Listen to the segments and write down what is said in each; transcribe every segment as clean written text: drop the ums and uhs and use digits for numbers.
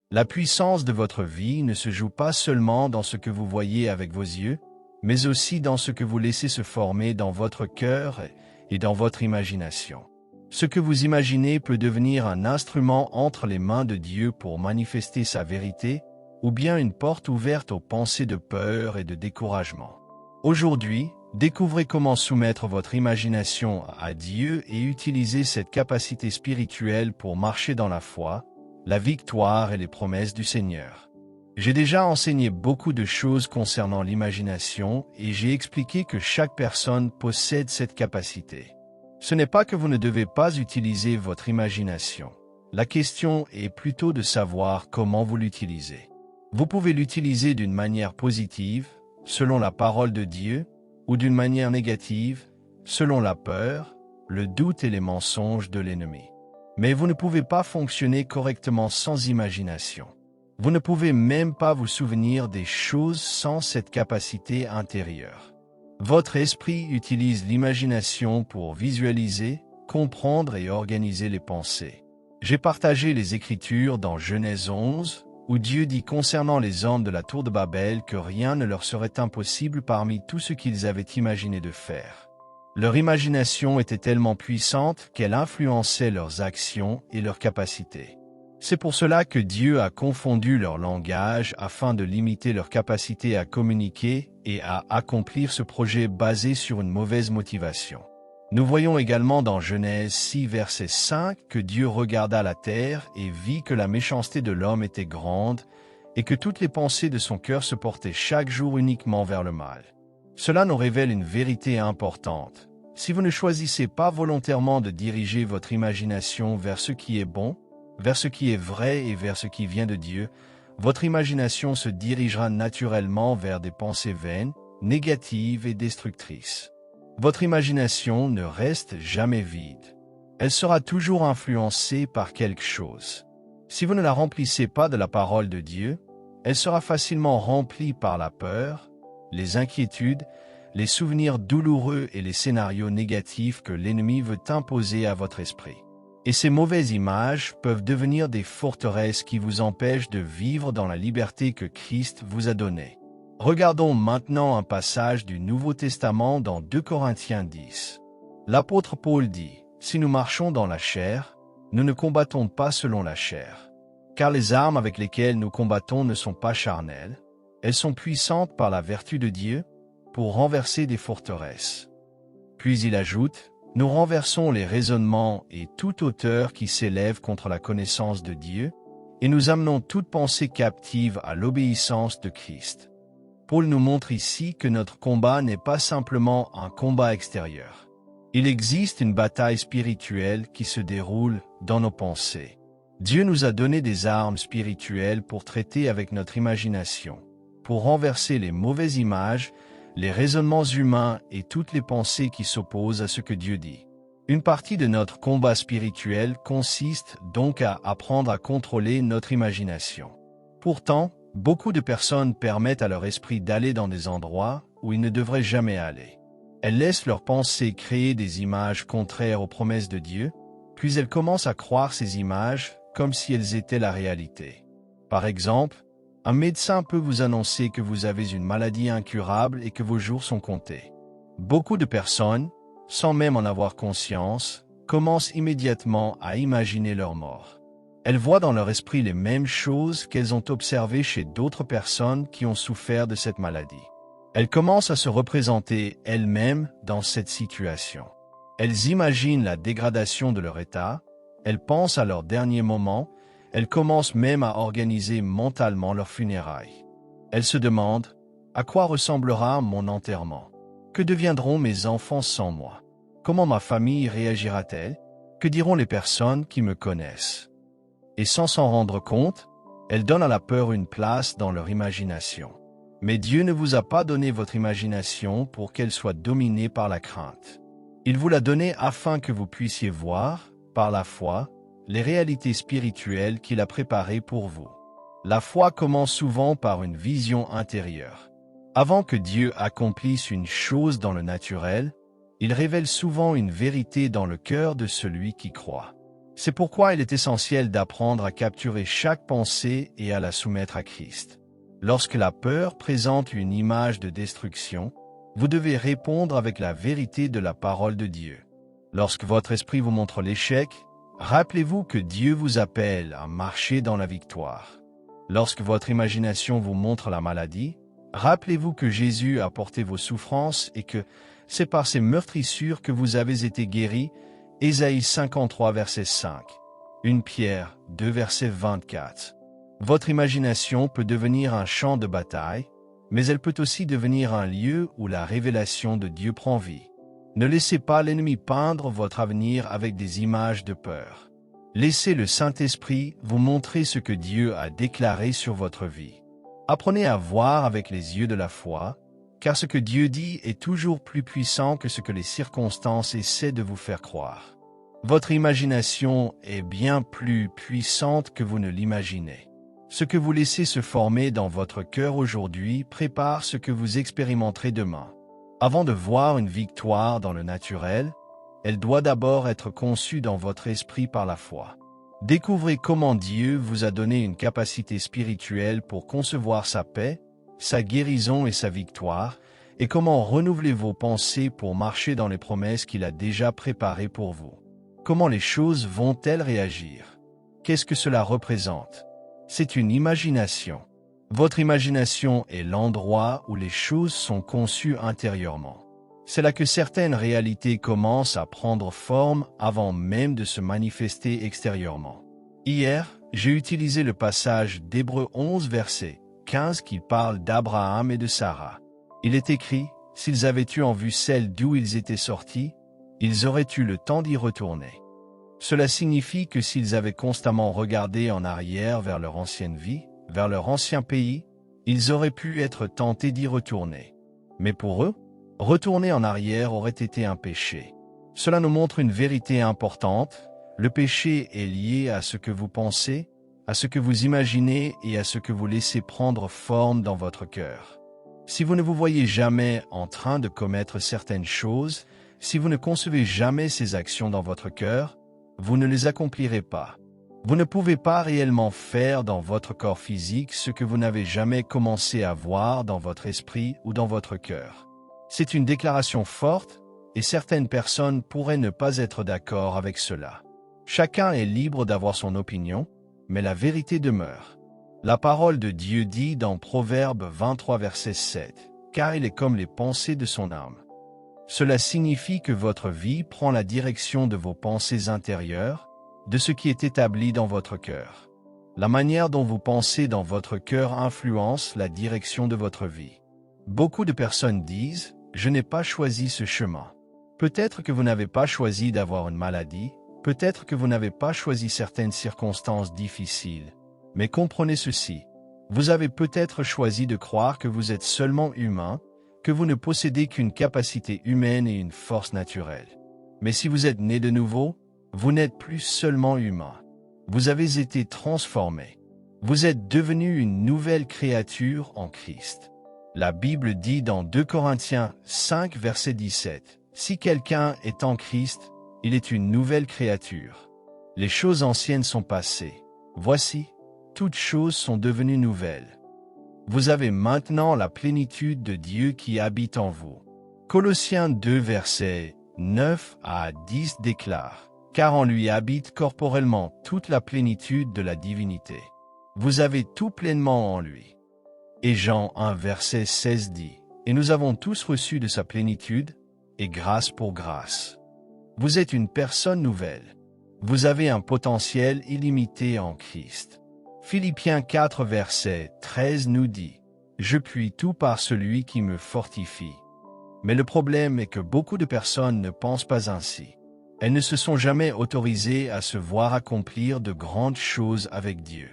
La puissance de votre vie ne se joue pas seulement dans ce que vous voyez avec vos yeux, mais aussi dans ce que vous laissez se former dans votre cœur et dans votre imagination. Ce que vous imaginez peut devenir un instrument entre les mains de Dieu pour manifester sa vérité, ou bien une porte ouverte aux pensées de peur et de découragement. Aujourd'hui, découvrez comment soumettre votre imagination à Dieu et utiliser cette capacité spirituelle pour marcher dans la foi, la victoire et les promesses du Seigneur. J'ai déjà enseigné beaucoup de choses concernant l'imagination et j'ai expliqué que chaque personne possède cette capacité. Ce n'est pas que vous ne devez pas utiliser votre imagination. La question est plutôt de savoir comment vous l'utilisez. Vous pouvez l'utiliser d'une manière positive, selon la parole de Dieu, ou d'une manière négative, selon la peur, le doute et les mensonges de l'ennemi. Mais vous ne pouvez pas fonctionner correctement sans imagination. Vous ne pouvez même pas vous souvenir des choses sans cette capacité intérieure. Votre esprit utilise l'imagination pour visualiser, comprendre et organiser les pensées. J'ai partagé les Écritures dans Genèse 11, où Dieu dit concernant les hommes de la tour de Babel que rien ne leur serait impossible parmi tout ce qu'ils avaient imaginé de faire. Leur imagination était tellement puissante qu'elle influençait leurs actions et leurs capacités. C'est pour cela que Dieu a confondu leur langage afin de limiter leur capacité à communiquer et à accomplir ce projet basé sur une mauvaise motivation. Nous voyons également dans Genèse 6 verset 5 que Dieu regarda la terre et vit que la méchanceté de l'homme était grande et que toutes les pensées de son cœur se portaient chaque jour uniquement vers le mal. Cela nous révèle une vérité importante. Si vous ne choisissez pas volontairement de diriger votre imagination vers ce qui est bon, vers ce qui est vrai et vers ce qui vient de Dieu, votre imagination se dirigera naturellement vers des pensées vaines, négatives et destructrices. Votre imagination ne reste jamais vide. Elle sera toujours influencée par quelque chose. Si vous ne la remplissez pas de la parole de Dieu, elle sera facilement remplie par la peur, les inquiétudes, les souvenirs douloureux et les scénarios négatifs que l'ennemi veut imposer à votre esprit. Et ces mauvaises images peuvent devenir des forteresses qui vous empêchent de vivre dans la liberté que Christ vous a donnée. Regardons maintenant un passage du Nouveau Testament dans 2 Corinthiens 10. L'apôtre Paul dit, « Si nous marchons dans la chair, nous ne combattons pas selon la chair. Car les armes avec lesquelles nous combattons ne sont pas charnelles, elles sont puissantes par la vertu de Dieu pour renverser des forteresses. » Puis il ajoute, « Nous renversons les raisonnements et toute hauteur qui s'élève contre la connaissance de Dieu, et nous amenons toute pensée captive à l'obéissance de Christ. » Paul nous montre ici que notre combat n'est pas simplement un combat extérieur. Il existe une bataille spirituelle qui se déroule dans nos pensées. Dieu nous a donné des armes spirituelles pour traiter avec notre imagination, pour renverser les mauvaises images, les raisonnements humains et toutes les pensées qui s'opposent à ce que Dieu dit. Une partie de notre combat spirituel consiste donc à apprendre à contrôler notre imagination. Pourtant, beaucoup de personnes permettent à leur esprit d'aller dans des endroits où il ne devrait jamais aller. Elles laissent leurs pensées créer des images contraires aux promesses de Dieu, puis elles commencent à croire ces images comme si elles étaient la réalité. Par exemple, un médecin peut vous annoncer que vous avez une maladie incurable et que vos jours sont comptés. Beaucoup de personnes, sans même en avoir conscience, commencent immédiatement à imaginer leur mort. Elles voient dans leur esprit les mêmes choses qu'elles ont observées chez d'autres personnes qui ont souffert de cette maladie. Elles commencent à se représenter elles-mêmes dans cette situation. Elles imaginent la dégradation de leur état, elles pensent à leurs derniers moments, elles commencent même à organiser mentalement leurs funérailles. Elles se demandent « À quoi ressemblera mon enterrement? Que deviendront mes enfants sans moi? Comment ma famille réagira-t-elle? Que diront les personnes qui me connaissent ?» Et sans s'en rendre compte, elles donnent à la peur une place dans leur imagination. Mais Dieu ne vous a pas donné votre imagination pour qu'elle soit dominée par la crainte. Il vous l'a donnée afin que vous puissiez voir, par la foi, les réalités spirituelles qu'il a préparées pour vous. La foi commence souvent par une vision intérieure. Avant que Dieu accomplisse une chose dans le naturel, il révèle souvent une vérité dans le cœur de celui qui croit. C'est pourquoi il est essentiel d'apprendre à capturer chaque pensée et à la soumettre à Christ. Lorsque la peur présente une image de destruction, vous devez répondre avec la vérité de la parole de Dieu. Lorsque votre esprit vous montre l'échec, rappelez-vous que Dieu vous appelle à marcher dans la victoire. Lorsque votre imagination vous montre la maladie, rappelez-vous que Jésus a porté vos souffrances et que c'est par ses meurtrissures que vous avez été guéris. Ésaïe 53, verset 5. 1 Pierre 2, verset 24. Votre imagination peut devenir un champ de bataille, mais elle peut aussi devenir un lieu où la révélation de Dieu prend vie. Ne laissez pas l'ennemi peindre votre avenir avec des images de peur. Laissez le Saint-Esprit vous montrer ce que Dieu a déclaré sur votre vie. Apprenez à voir avec les yeux de la foi, car ce que Dieu dit est toujours plus puissant que ce que les circonstances essaient de vous faire croire. Votre imagination est bien plus puissante que vous ne l'imaginez. Ce que vous laissez se former dans votre cœur aujourd'hui prépare ce que vous expérimenterez demain. Avant de voir une victoire dans le naturel, elle doit d'abord être conçue dans votre esprit par la foi. Découvrez comment Dieu vous a donné une capacité spirituelle pour concevoir sa paix, sa guérison et sa victoire, et comment renouveler vos pensées pour marcher dans les promesses qu'il a déjà préparées pour vous. Comment les choses vont-elles réagir? Qu'est-ce que cela représente? C'est une imagination. Votre imagination est l'endroit où les choses sont conçues intérieurement. C'est là que certaines réalités commencent à prendre forme avant même de se manifester extérieurement. Hier, j'ai utilisé le passage d'Hébreux 11, verset 15 qui parle d'Abraham et de Sarah. Il est écrit, « S'ils avaient eu en vue celle d'où ils étaient sortis, ils auraient eu le temps d'y retourner. » Cela signifie que s'ils avaient constamment regardé en arrière vers leur ancienne vie, vers leur ancien pays, ils auraient pu être tentés d'y retourner. Mais pour eux, retourner en arrière aurait été un péché. Cela nous montre une vérité importante. Le péché est lié à ce que vous pensez, à ce que vous imaginez et à ce que vous laissez prendre forme dans votre cœur. Si vous ne vous voyez jamais en train de commettre certaines choses, si vous ne concevez jamais ces actions dans votre cœur, vous ne les accomplirez pas. Vous ne pouvez pas réellement faire dans votre corps physique ce que vous n'avez jamais commencé à voir dans votre esprit ou dans votre cœur. C'est une déclaration forte, et certaines personnes pourraient ne pas être d'accord avec cela. Chacun est libre d'avoir son opinion, mais la vérité demeure. La parole de Dieu dit dans Proverbe 23, verset 7, « Car il est comme les pensées de son âme. » Cela signifie que votre vie prend la direction de vos pensées intérieures, de ce qui est établi dans votre cœur. La manière dont vous pensez dans votre cœur influence la direction de votre vie. Beaucoup de personnes disent « Je n'ai pas choisi ce chemin ». Peut-être que vous n'avez pas choisi d'avoir une maladie, peut-être que vous n'avez pas choisi certaines circonstances difficiles. Mais comprenez ceci, vous avez peut-être choisi de croire que vous êtes seulement humain, que vous ne possédez qu'une capacité humaine et une force naturelle. Mais si vous êtes né de nouveau, vous n'êtes plus seulement humain. Vous avez été transformé. Vous êtes devenu une nouvelle créature en Christ. La Bible dit dans 2 Corinthiens 5, verset 17, « Si quelqu'un est en Christ, il est une nouvelle créature. Les choses anciennes sont passées. Voici, toutes choses sont devenues nouvelles. » Vous avez maintenant la plénitude de Dieu qui habite en vous. Colossiens 2, versets 9 à 10 déclare, « Car en lui habite corporellement toute la plénitude de la divinité. Vous avez tout pleinement en lui. » Et Jean 1, verset 16 dit, « Et nous avons tous reçu de sa plénitude, et grâce pour grâce. » Vous êtes une personne nouvelle. Vous avez un potentiel illimité en Christ. Philippiens 4, verset 13 nous dit, « Je puis tout par celui qui me fortifie. » Mais le problème est que beaucoup de personnes ne pensent pas ainsi. Elles ne se sont jamais autorisées à se voir accomplir de grandes choses avec Dieu.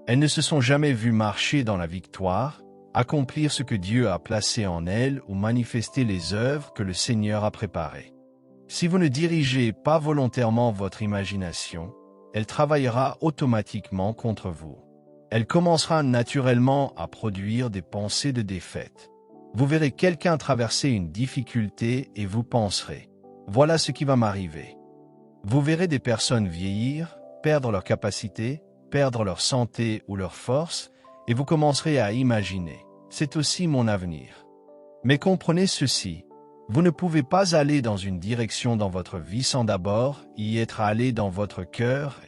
Elles ne se sont jamais vues marcher dans la victoire, accomplir ce que Dieu a placé en elles ou manifester les œuvres que le Seigneur a préparées. Si vous ne dirigez pas volontairement votre imagination, elle travaillera automatiquement contre vous. Elle commencera naturellement à produire des pensées de défaite. Vous verrez quelqu'un traverser une difficulté et vous penserez « Voilà ce qui va m'arriver. » Vous verrez des personnes vieillir, perdre leur capacité, perdre leur santé ou leur force, et vous commencerez à imaginer « c'est aussi mon avenir ». Mais comprenez ceci, vous ne pouvez pas aller dans une direction dans votre vie sans d'abord y être allé dans votre cœur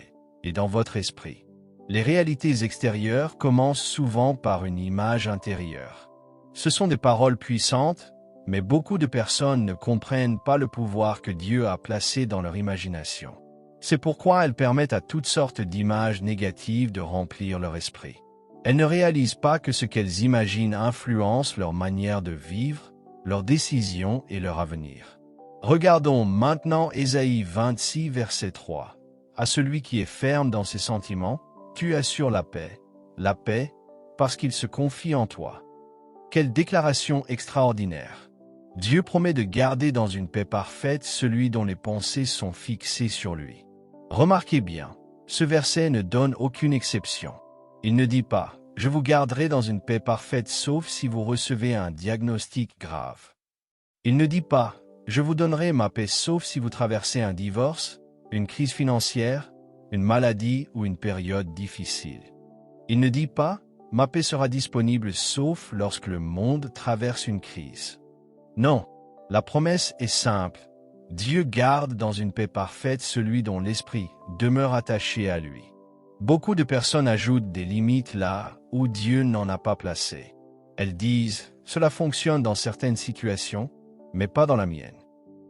et dans votre esprit. Les réalités extérieures commencent souvent par une image intérieure. Ce sont des paroles puissantes, mais beaucoup de personnes ne comprennent pas le pouvoir que Dieu a placé dans leur imagination. C'est pourquoi elles permettent à toutes sortes d'images négatives de remplir leur esprit. Elles ne réalisent pas que ce qu'elles imaginent influence leur manière de vivre, leurs décisions et leur avenir. Regardons maintenant Ésaïe 26, verset 3. À celui qui est ferme dans ses sentiments, tu assures la paix, parce qu'il se confie en toi. Quelle déclaration extraordinaire! Dieu promet de garder dans une paix parfaite celui dont les pensées sont fixées sur lui. Remarquez bien, ce verset ne donne aucune exception. Il ne dit pas « Je vous garderai dans une paix parfaite sauf si vous recevez un diagnostic grave ». Il ne dit pas « Je vous donnerai ma paix sauf si vous traversez un divorce, une crise financière, une maladie ou une période difficile ». Il ne dit pas « Ma paix sera disponible sauf lorsque le monde traverse une crise ». Non, la promesse est simple. Dieu garde dans une paix parfaite celui dont l'esprit demeure attaché à lui. Beaucoup de personnes ajoutent des limites là où Dieu n'en a pas placé. Elles disent « Cela fonctionne dans certaines situations, mais pas dans la mienne ».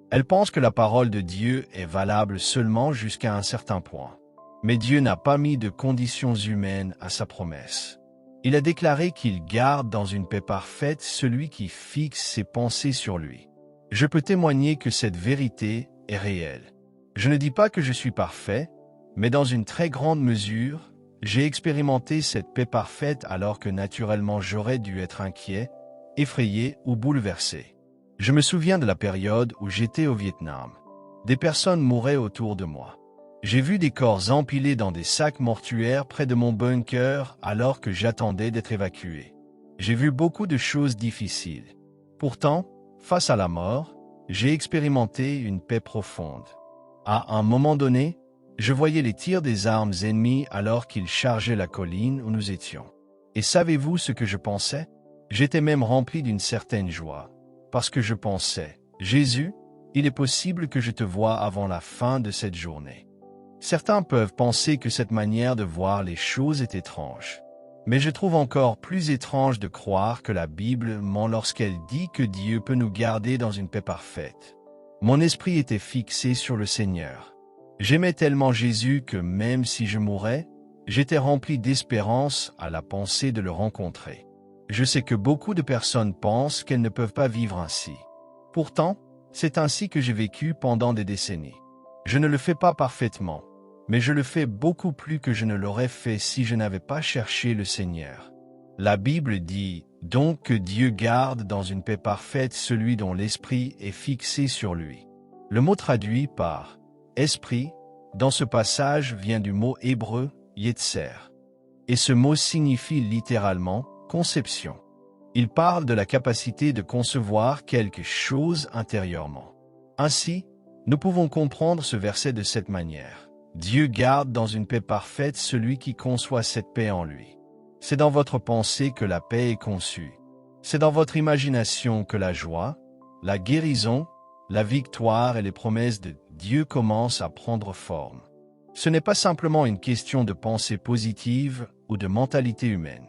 Elles pensent que la parole de Dieu est valable seulement jusqu'à un certain point. Mais Dieu n'a pas mis de conditions humaines à sa promesse. Il a déclaré qu'il garde dans une paix parfaite celui qui fixe ses pensées sur lui. Je peux témoigner que cette vérité est réelle. Je ne dis pas que je suis parfait, mais dans une très grande mesure, j'ai expérimenté cette paix parfaite alors que naturellement j'aurais dû être inquiet, effrayé ou bouleversé. Je me souviens de la période où j'étais au Vietnam. Des personnes mouraient autour de moi. J'ai vu des corps empilés dans des sacs mortuaires près de mon bunker alors que j'attendais d'être évacué. J'ai vu beaucoup de choses difficiles. Pourtant, face à la mort, j'ai expérimenté une paix profonde. À un moment donné, je voyais les tirs des armes ennemies alors qu'ils chargeaient la colline où nous étions. Et savez-vous ce que je pensais? J'étais même rempli d'une certaine joie, parce que je pensais, « Jésus, il est possible que je te voie avant la fin de cette journée. » Certains peuvent penser que cette manière de voir les choses est étrange. Mais je trouve encore plus étrange de croire que la Bible ment lorsqu'elle dit que Dieu peut nous garder dans une paix parfaite. Mon esprit était fixé sur le Seigneur. J'aimais tellement Jésus que même si je mourais, j'étais rempli d'espérance à la pensée de le rencontrer. Je sais que beaucoup de personnes pensent qu'elles ne peuvent pas vivre ainsi. Pourtant, c'est ainsi que j'ai vécu pendant des décennies. Je ne le fais pas parfaitement, mais je le fais beaucoup plus que je ne l'aurais fait si je n'avais pas cherché le Seigneur. La Bible dit donc que Dieu garde dans une paix parfaite celui dont l'esprit est fixé sur lui. Le mot traduit par « esprit » dans ce passage vient du mot hébreu « yetzer ». Et ce mot signifie littéralement « conception ». Il parle de la capacité de concevoir quelque chose intérieurement. Ainsi, nous pouvons comprendre ce verset de cette manière. Dieu garde dans une paix parfaite celui qui conçoit cette paix en lui. C'est dans votre pensée que la paix est conçue. C'est dans votre imagination que la joie, la guérison, la victoire et les promesses de Dieu commencent à prendre forme. Ce n'est pas simplement une question de pensée positive ou de mentalité humaine.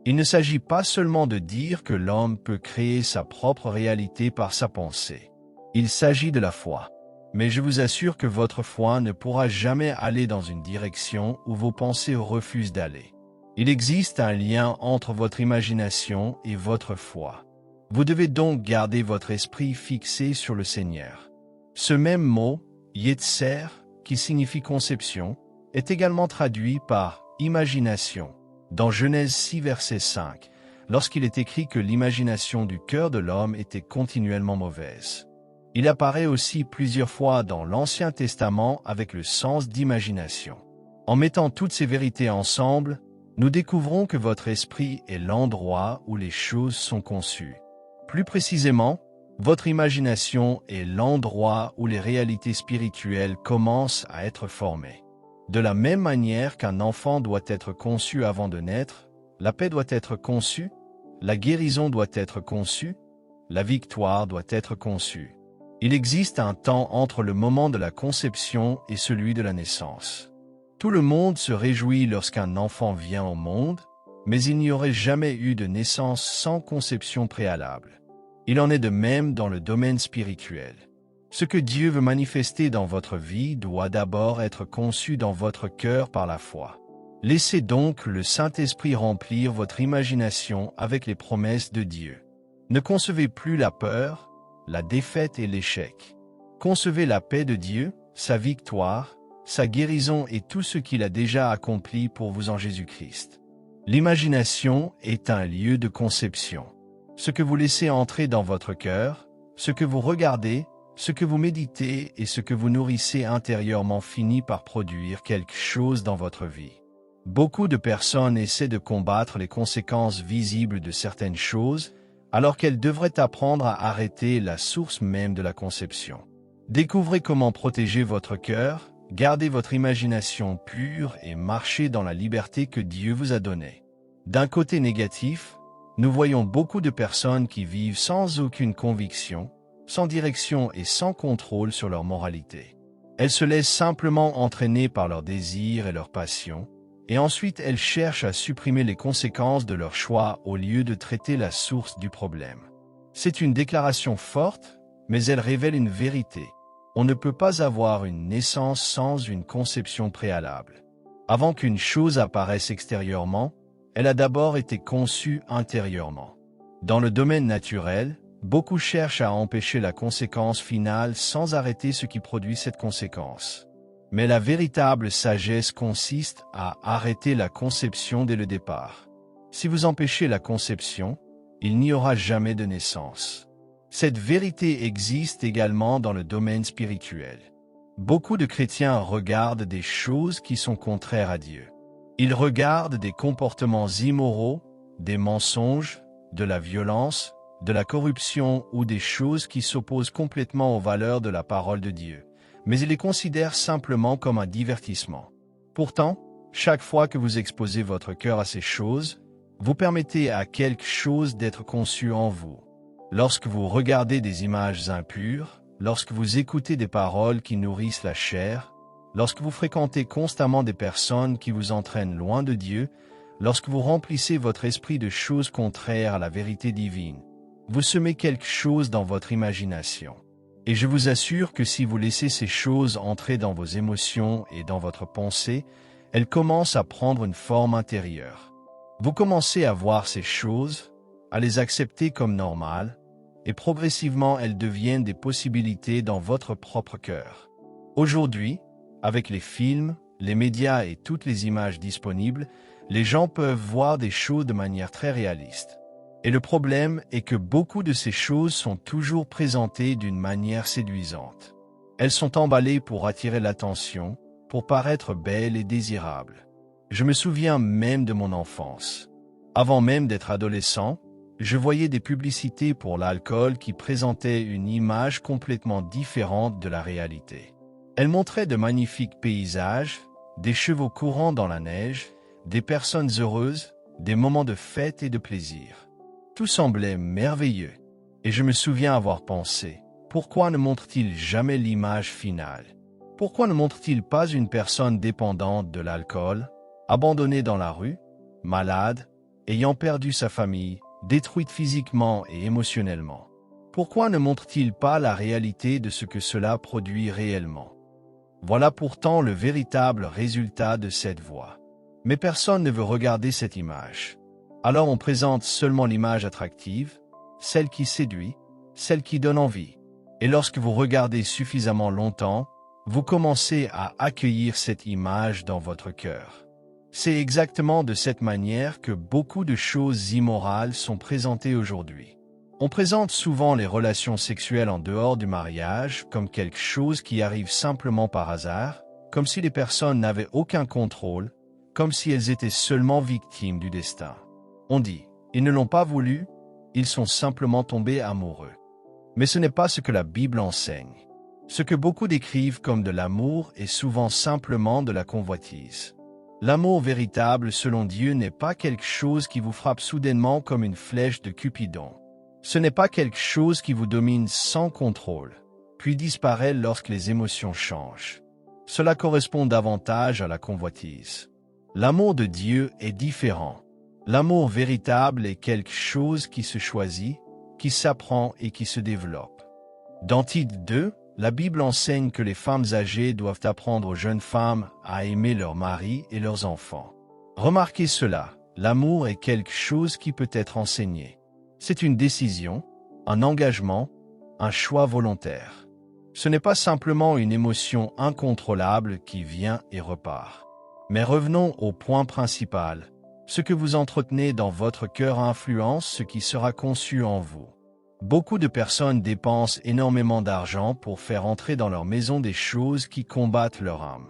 Il ne s'agit pas seulement de dire que l'homme peut créer sa propre réalité par sa pensée. Il s'agit de la foi. Mais je vous assure que votre foi ne pourra jamais aller dans une direction où vos pensées refusent d'aller. Il existe un lien entre votre imagination et votre foi. Vous devez donc garder votre esprit fixé sur le Seigneur. Ce même mot, yetzer, qui signifie conception, est également traduit par imagination. Dans Genèse 6, verset 5, lorsqu'il est écrit que l'imagination du cœur de l'homme était continuellement mauvaise. Il apparaît aussi plusieurs fois dans l'Ancien Testament avec le sens d'imagination. En mettant toutes ces vérités ensemble, nous découvrons que votre esprit est l'endroit où les choses sont conçues. Plus précisément, Votre imagination est l'endroit où les réalités spirituelles commencent à être formées. De la même manière qu'un enfant doit être conçu avant de naître, la paix doit être conçue, la guérison doit être conçue, la victoire doit être conçue. Il existe un temps entre le moment de la conception et celui de la naissance. Tout le monde se réjouit lorsqu'un enfant vient au monde, mais il n'y aurait jamais eu de naissance sans conception préalable. Il en est de même dans le domaine spirituel. Ce que Dieu veut manifester dans votre vie doit d'abord être conçu dans votre cœur par la foi. Laissez donc le Saint-Esprit remplir votre imagination avec les promesses de Dieu. Ne concevez plus la peur, la défaite et l'échec. Concevez la paix de Dieu, sa victoire, sa guérison et tout ce qu'il a déjà accompli pour vous en Jésus-Christ. L'imagination est un lieu de conception. Ce que vous laissez entrer dans votre cœur, ce que vous regardez, ce que vous méditez et ce que vous nourrissez intérieurement finit par produire quelque chose dans votre vie. Beaucoup de personnes essaient de combattre les conséquences visibles de certaines choses, alors qu'elles devraient apprendre à arrêter la source même de la conception. Découvrez comment protéger votre cœur, gardez votre imagination pure et marchez dans la liberté que Dieu vous a donnée. D'un côté négatif, nous voyons beaucoup de personnes qui vivent sans aucune conviction, sans direction et sans contrôle sur leur moralité. Elles se laissent simplement entraîner par leurs désirs et leurs passions, et ensuite elles cherchent à supprimer les conséquences de leur choix au lieu de traiter la source du problème. C'est une déclaration forte, mais elle révèle une vérité. On ne peut pas avoir une naissance sans une conception préalable. Avant qu'une chose apparaisse extérieurement, elle a d'abord été conçue intérieurement. Dans le domaine naturel, beaucoup cherchent à empêcher la conséquence finale sans arrêter ce qui produit cette conséquence. Mais la véritable sagesse consiste à arrêter la conception dès le départ. Si vous empêchez la conception, il n'y aura jamais de naissance. Cette vérité existe également dans le domaine spirituel. Beaucoup de chrétiens regardent des choses qui sont contraires à Dieu. Ils regardent des comportements immoraux, des mensonges, de la violence, de la corruption ou des choses qui s'opposent complètement aux valeurs de la parole de Dieu, mais ils les considèrent simplement comme un divertissement. Pourtant, chaque fois que vous exposez votre cœur à ces choses, vous permettez à quelque chose d'être conçu en vous. Lorsque vous regardez des images impures, lorsque vous écoutez des paroles qui nourrissent la chair, lorsque vous fréquentez constamment des personnes qui vous entraînent loin de Dieu, lorsque vous remplissez votre esprit de choses contraires à la vérité divine, vous semez quelque chose dans votre imagination. Et je vous assure que si vous laissez ces choses entrer dans vos émotions et dans votre pensée, elles commencent à prendre une forme intérieure. Vous commencez à voir ces choses, à les accepter comme normales, et progressivement elles deviennent des possibilités dans votre propre cœur. Aujourd'hui, avec les films, les médias et toutes les images disponibles, les gens peuvent voir des choses de manière très réaliste. Et le problème est que beaucoup de ces choses sont toujours présentées d'une manière séduisante. Elles sont emballées pour attirer l'attention, pour paraître belles et désirables. Je me souviens même de mon enfance. Avant même d'être adolescent, je voyais des publicités pour l'alcool qui présentaient une image complètement différente de la réalité. Elles montraient de magnifiques paysages, des chevaux courant dans la neige, des personnes heureuses, des moments de fête et de plaisir. Tout semblait merveilleux, et je me souviens avoir pensé, pourquoi ne montre-t-il jamais l'image finale? Pourquoi ne montre-t-il pas une personne dépendante de l'alcool, abandonnée dans la rue, malade, ayant perdu sa famille, détruite physiquement et émotionnellement? Pourquoi ne montre-t-il pas la réalité de ce que cela produit réellement? Voilà pourtant le véritable résultat de cette voie. Mais personne ne veut regarder cette image. Alors on présente seulement l'image attractive, celle qui séduit, celle qui donne envie. Et lorsque vous regardez suffisamment longtemps, vous commencez à accueillir cette image dans votre cœur. C'est exactement de cette manière que beaucoup de choses immorales sont présentées aujourd'hui. On présente souvent les relations sexuelles en dehors du mariage comme quelque chose qui arrive simplement par hasard, comme si les personnes n'avaient aucun contrôle, comme si elles étaient seulement victimes du destin. On dit, ils ne l'ont pas voulu, ils sont simplement tombés amoureux. Mais ce n'est pas ce que la Bible enseigne. Ce que beaucoup décrivent comme de l'amour est souvent simplement de la convoitise. L'amour véritable selon Dieu n'est pas quelque chose qui vous frappe soudainement comme une flèche de Cupidon. Ce n'est pas quelque chose qui vous domine sans contrôle, puis disparaît lorsque les émotions changent. Cela correspond davantage à la convoitise. L'amour de Dieu est différent. L'amour véritable est quelque chose qui se choisit, qui s'apprend et qui se développe. Dans Tite 2, la Bible enseigne que les femmes âgées doivent apprendre aux jeunes femmes à aimer leurs maris et leurs enfants. Remarquez cela, l'amour est quelque chose qui peut être enseigné. C'est une décision, un engagement, un choix volontaire. Ce n'est pas simplement une émotion incontrôlable qui vient et repart. Mais revenons au point principal. Ce que vous entretenez dans votre cœur influence ce qui sera conçu en vous. Beaucoup de personnes dépensent énormément d'argent pour faire entrer dans leur maison des choses qui combattent leur âme.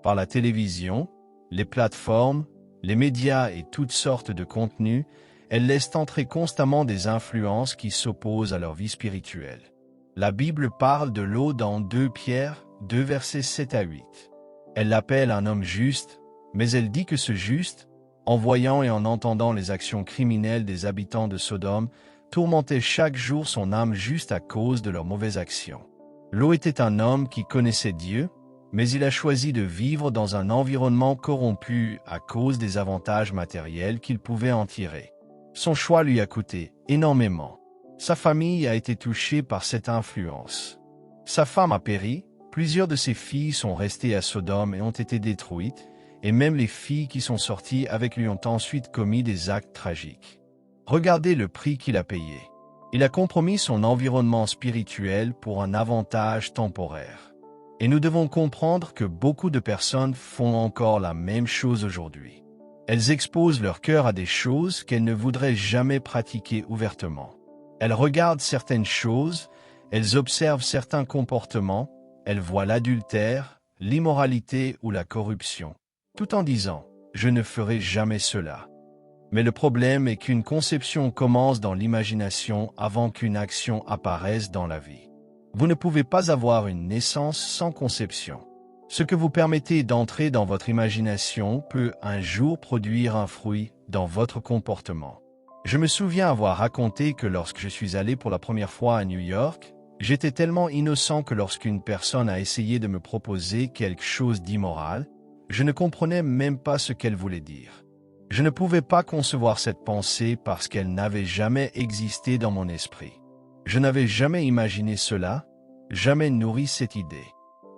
Par la télévision, les plateformes, les médias et toutes sortes de contenus, elles laissent entrer constamment des influences qui s'opposent à leur vie spirituelle. La Bible parle de l'eau dans 2 Pierre 2 versets 7 à 8. Elle l'appelle un homme juste, mais elle dit que ce juste, en voyant et en entendant les actions criminelles des habitants de Sodome, tourmentait chaque jour son âme juste à cause de leurs mauvaises actions. Lot était un homme qui connaissait Dieu, mais il a choisi de vivre dans un environnement corrompu à cause des avantages matériels qu'il pouvait en tirer. Son choix lui a coûté énormément. Sa famille a été touchée par cette influence. Sa femme a péri, plusieurs de ses filles sont restées à Sodome et ont été détruites, et même les filles qui sont sorties avec lui ont ensuite commis des actes tragiques. Regardez le prix qu'il a payé. Il a compromis son environnement spirituel pour un avantage temporaire. Et nous devons comprendre que beaucoup de personnes font encore la même chose aujourd'hui. Elles exposent leur cœur à des choses qu'elles ne voudraient jamais pratiquer ouvertement. Elles regardent certaines choses, elles observent certains comportements, elles voient l'adultère, l'immoralité ou la corruption, tout en disant « je ne ferai jamais cela ». Mais le problème est qu'une conception commence dans l'imagination avant qu'une action apparaisse dans la vie. Vous ne pouvez pas avoir une naissance sans conception. Ce que vous permettez d'entrer dans votre imagination peut un jour produire un fruit dans votre comportement. Je me souviens avoir raconté que lorsque je suis allé pour la première fois à New York, j'étais tellement innocent que lorsqu'une personne a essayé de me proposer quelque chose d'immoral, je ne comprenais même pas ce qu'elle voulait dire. Je ne pouvais pas concevoir cette pensée parce qu'elle n'avait jamais existé dans mon esprit. Je n'avais jamais imaginé cela, jamais nourri cette idée.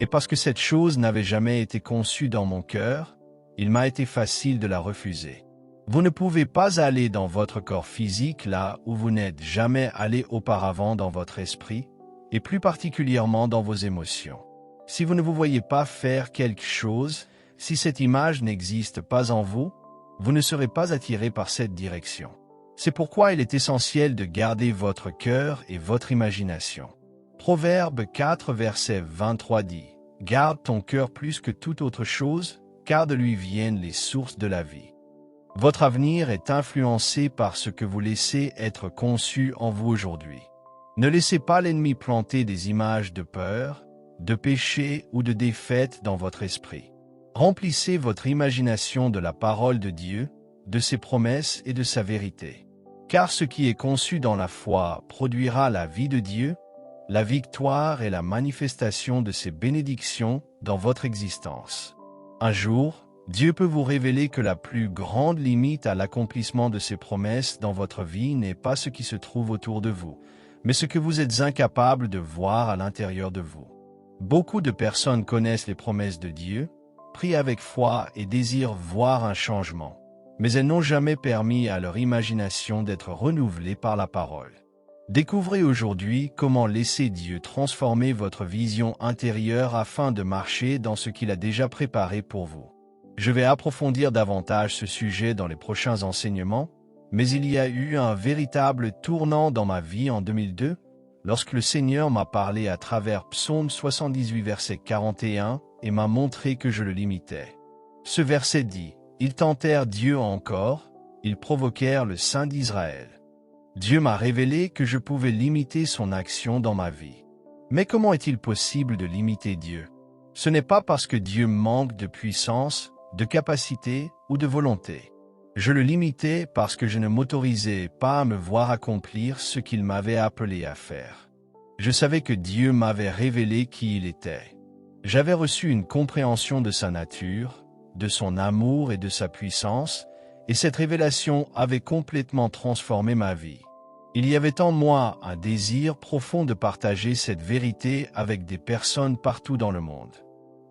Et parce que cette chose n'avait jamais été conçue dans mon cœur, il m'a été facile de la refuser. Vous ne pouvez pas aller dans votre corps physique là où vous n'êtes jamais allé auparavant dans votre esprit, et plus particulièrement dans vos émotions. Si vous ne vous voyez pas faire quelque chose, si cette image n'existe pas en vous, vous ne serez pas attiré par cette direction. C'est pourquoi il est essentiel de garder votre cœur et votre imagination. Proverbe 4 verset 23 dit « Garde ton cœur plus que toute autre chose, car de lui viennent les sources de la vie. » Votre avenir est influencé par ce que vous laissez être conçu en vous aujourd'hui. Ne laissez pas l'ennemi planter des images de peur, de péché ou de défaite dans votre esprit. Remplissez votre imagination de la parole de Dieu, de ses promesses et de sa vérité. Car ce qui est conçu dans la foi produira la vie de Dieu, la victoire et la manifestation de ses bénédictions dans votre existence. Un jour, Dieu peut vous révéler que la plus grande limite à l'accomplissement de ses promesses dans votre vie n'est pas ce qui se trouve autour de vous, mais ce que vous êtes incapable de voir à l'intérieur de vous. Beaucoup de personnes connaissent les promesses de Dieu, prient avec foi et désirent voir un changement, mais elles n'ont jamais permis à leur imagination d'être renouvelée par la parole. Découvrez aujourd'hui comment laisser Dieu transformer votre vision intérieure afin de marcher dans ce qu'il a déjà préparé pour vous. Je vais approfondir davantage ce sujet dans les prochains enseignements, mais il y a eu un véritable tournant dans ma vie en 2002, lorsque le Seigneur m'a parlé à travers Psaume 78 verset 41 et m'a montré que je le limitais. Ce verset dit « Ils tentèrent Dieu encore, ils provoquèrent le Saint d'Israël. » Dieu m'a révélé que je pouvais limiter son action dans ma vie. Mais comment est-il possible de limiter Dieu? Ce n'est pas parce que Dieu manque de puissance, de capacité ou de volonté. Je le limitais parce que je ne m'autorisais pas à me voir accomplir ce qu'il m'avait appelé à faire. Je savais que Dieu m'avait révélé qui il était. J'avais reçu une compréhension de sa nature, de son amour et de sa puissance, et cette révélation avait complètement transformé ma vie. Il y avait en moi un désir profond de partager cette vérité avec des personnes partout dans le monde.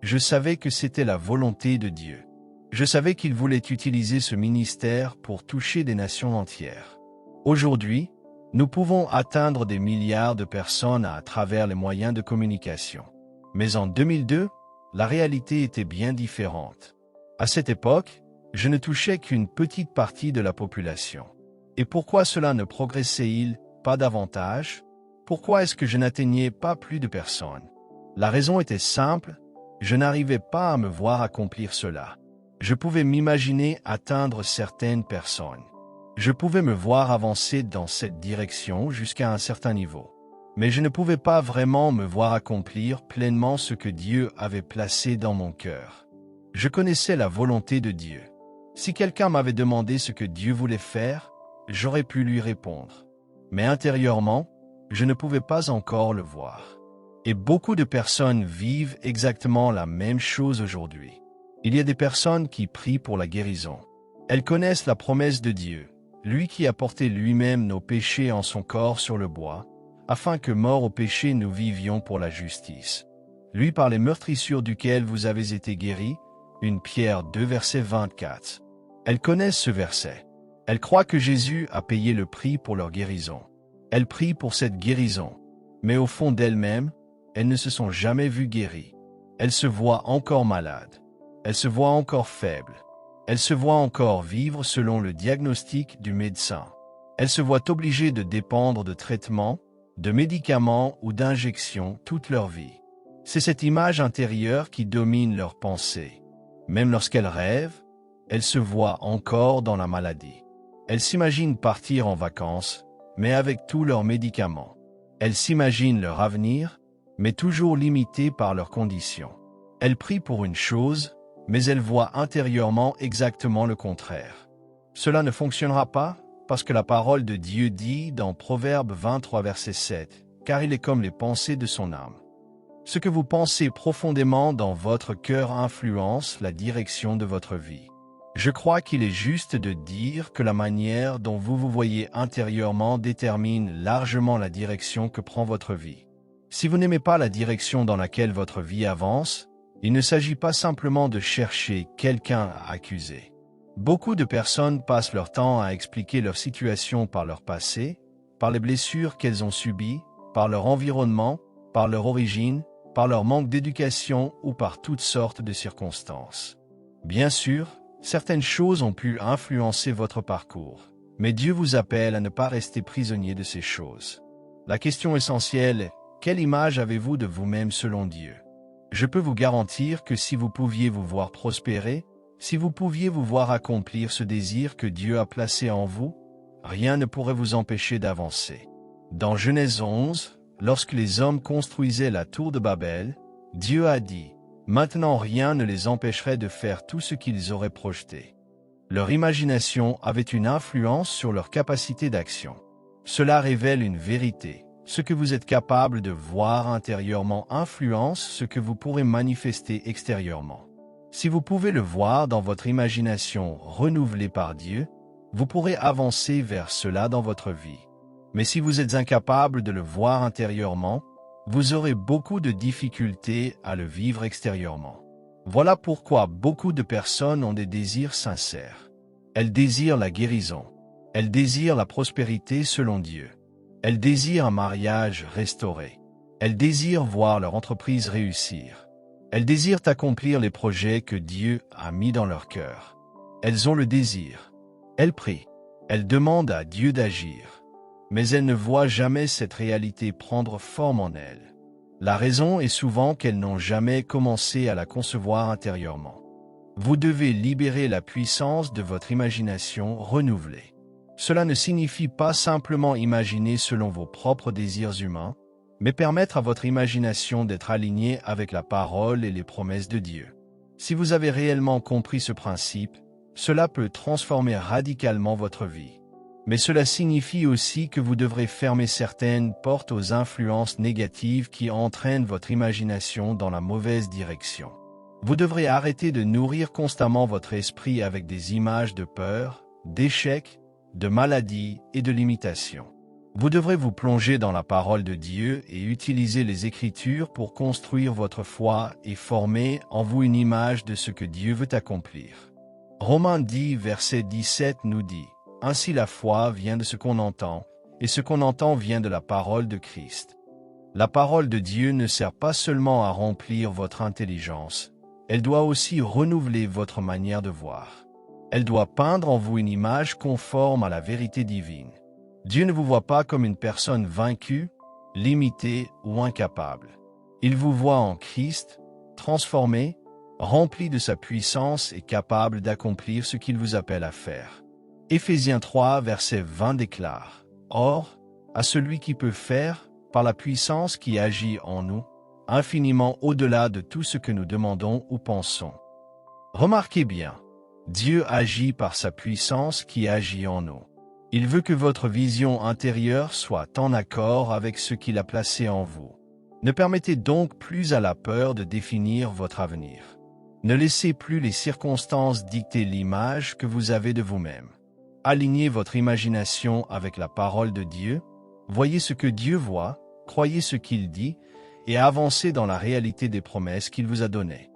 Je savais que c'était la volonté de Dieu. Je savais qu'il voulait utiliser ce ministère pour toucher des nations entières. Aujourd'hui, nous pouvons atteindre des milliards de personnes à travers les moyens de communication. Mais en 2002, la réalité était bien différente. À cette époque, je ne touchais qu'une petite partie de la population. Et pourquoi cela ne progressait-il pas davantage? Pourquoi est-ce que je n'atteignais pas plus de personnes? La raison était simple, je n'arrivais pas à me voir accomplir cela. Je pouvais m'imaginer atteindre certaines personnes. Je pouvais me voir avancer dans cette direction jusqu'à un certain niveau. Mais je ne pouvais pas vraiment me voir accomplir pleinement ce que Dieu avait placé dans mon cœur. Je connaissais la volonté de Dieu. Si quelqu'un m'avait demandé ce que Dieu voulait faire, j'aurais pu lui répondre. Mais intérieurement, je ne pouvais pas encore le voir. Et beaucoup de personnes vivent exactement la même chose aujourd'hui. Il y a des personnes qui prient pour la guérison. Elles connaissent la promesse de Dieu, lui qui a porté lui-même nos péchés en son corps sur le bois, afin que morts au péché nous vivions pour la justice. Lui par les meurtrissures duquel vous avez été guéris, 1 Pierre 2 verset 24. Elles connaissent ce verset. Elles croient que Jésus a payé le prix pour leur guérison. Elles prient pour cette guérison, mais au fond d'elles-mêmes, elles ne se sont jamais vues guéries. Elles se voient encore malades. Elles se voient encore faibles. Elles se voient encore vivre selon le diagnostic du médecin. Elles se voient obligées de dépendre de traitements, de médicaments ou d'injections toute leur vie. C'est cette image intérieure qui domine leurs pensées. Même lorsqu'elles rêvent, elles se voient encore dans la maladie. Elles s'imaginent partir en vacances, mais avec tous leurs médicaments. Elles s'imaginent leur avenir, mais toujours limitées par leurs conditions. Elles prient pour une chose, mais elles voient intérieurement exactement le contraire. Cela ne fonctionnera pas, parce que la parole de Dieu dit dans Proverbe 23 verset 7, « Car il est comme les pensées de son âme. » Ce que vous pensez profondément dans votre cœur influence la direction de votre vie. Je crois qu'il est juste de dire que la manière dont vous vous voyez intérieurement détermine largement la direction que prend votre vie. Si vous n'aimez pas la direction dans laquelle votre vie avance, il ne s'agit pas simplement de chercher quelqu'un à accuser. Beaucoup de personnes passent leur temps à expliquer leur situation par leur passé, par les blessures qu'elles ont subies, par leur environnement, par leur origine, par leur manque d'éducation ou par toutes sortes de circonstances. Bien sûr, certaines choses ont pu influencer votre parcours, mais Dieu vous appelle à ne pas rester prisonnier de ces choses. La question essentielle est, quelle image avez-vous de vous-même selon Dieu? Je peux vous garantir que si vous pouviez vous voir prospérer, si vous pouviez vous voir accomplir ce désir que Dieu a placé en vous, rien ne pourrait vous empêcher d'avancer. Dans Genèse 11, lorsque les hommes construisaient la tour de Babel, Dieu a dit, « Maintenant rien ne les empêcherait de faire tout ce qu'ils auraient projeté. » Leur imagination avait une influence sur leur capacité d'action. Cela révèle une vérité. Ce que vous êtes capable de voir intérieurement influence ce que vous pourrez manifester extérieurement. Si vous pouvez le voir dans votre imagination renouvelée par Dieu, vous pourrez avancer vers cela dans votre vie. Mais si vous êtes incapable de le voir intérieurement, vous aurez beaucoup de difficultés à le vivre extérieurement. Voilà pourquoi beaucoup de personnes ont des désirs sincères. Elles désirent la guérison. Elles désirent la prospérité selon Dieu. Elles désirent un mariage restauré. Elles désirent voir leur entreprise réussir. Elles désirent accomplir les projets que Dieu a mis dans leur cœur. Elles ont le désir. Elles prient. Elles demandent à Dieu d'agir. Mais elles ne voient jamais cette réalité prendre forme en elles. La raison est souvent qu'elles n'ont jamais commencé à la concevoir intérieurement. Vous devez libérer la puissance de votre imagination renouvelée. Cela ne signifie pas simplement imaginer selon vos propres désirs humains, mais permettre à votre imagination d'être alignée avec la parole et les promesses de Dieu. Si vous avez réellement compris ce principe, cela peut transformer radicalement votre vie. Mais cela signifie aussi que vous devrez fermer certaines portes aux influences négatives qui entraînent votre imagination dans la mauvaise direction. Vous devrez arrêter de nourrir constamment votre esprit avec des images de peur, d'échecs, de maladies et de limitations. Vous devrez vous plonger dans la parole de Dieu et utiliser les Écritures pour construire votre foi et former en vous une image de ce que Dieu veut accomplir. Romains 10, verset 17 nous dit « Ainsi la foi vient de ce qu'on entend, et ce qu'on entend vient de la parole de Christ. » La parole de Dieu ne sert pas seulement à remplir votre intelligence, elle doit aussi renouveler votre manière de voir. Elle doit peindre en vous une image conforme à la vérité divine. Dieu ne vous voit pas comme une personne vaincue, limitée ou incapable. Il vous voit en Christ, transformé, rempli de sa puissance et capable d'accomplir ce qu'il vous appelle à faire. Éphésiens 3, verset 20 déclare « Or, à celui qui peut faire, par la puissance qui agit en nous, infiniment au-delà de tout ce que nous demandons ou pensons. » Remarquez bien, Dieu agit par sa puissance qui agit en nous. Il veut que votre vision intérieure soit en accord avec ce qu'il a placé en vous. Ne permettez donc plus à la peur de définir votre avenir. Ne laissez plus les circonstances dicter l'image que vous avez de vous-même. Alignez votre imagination avec la parole de Dieu, voyez ce que Dieu voit, croyez ce qu'il dit, et avancez dans la réalité des promesses qu'il vous a données.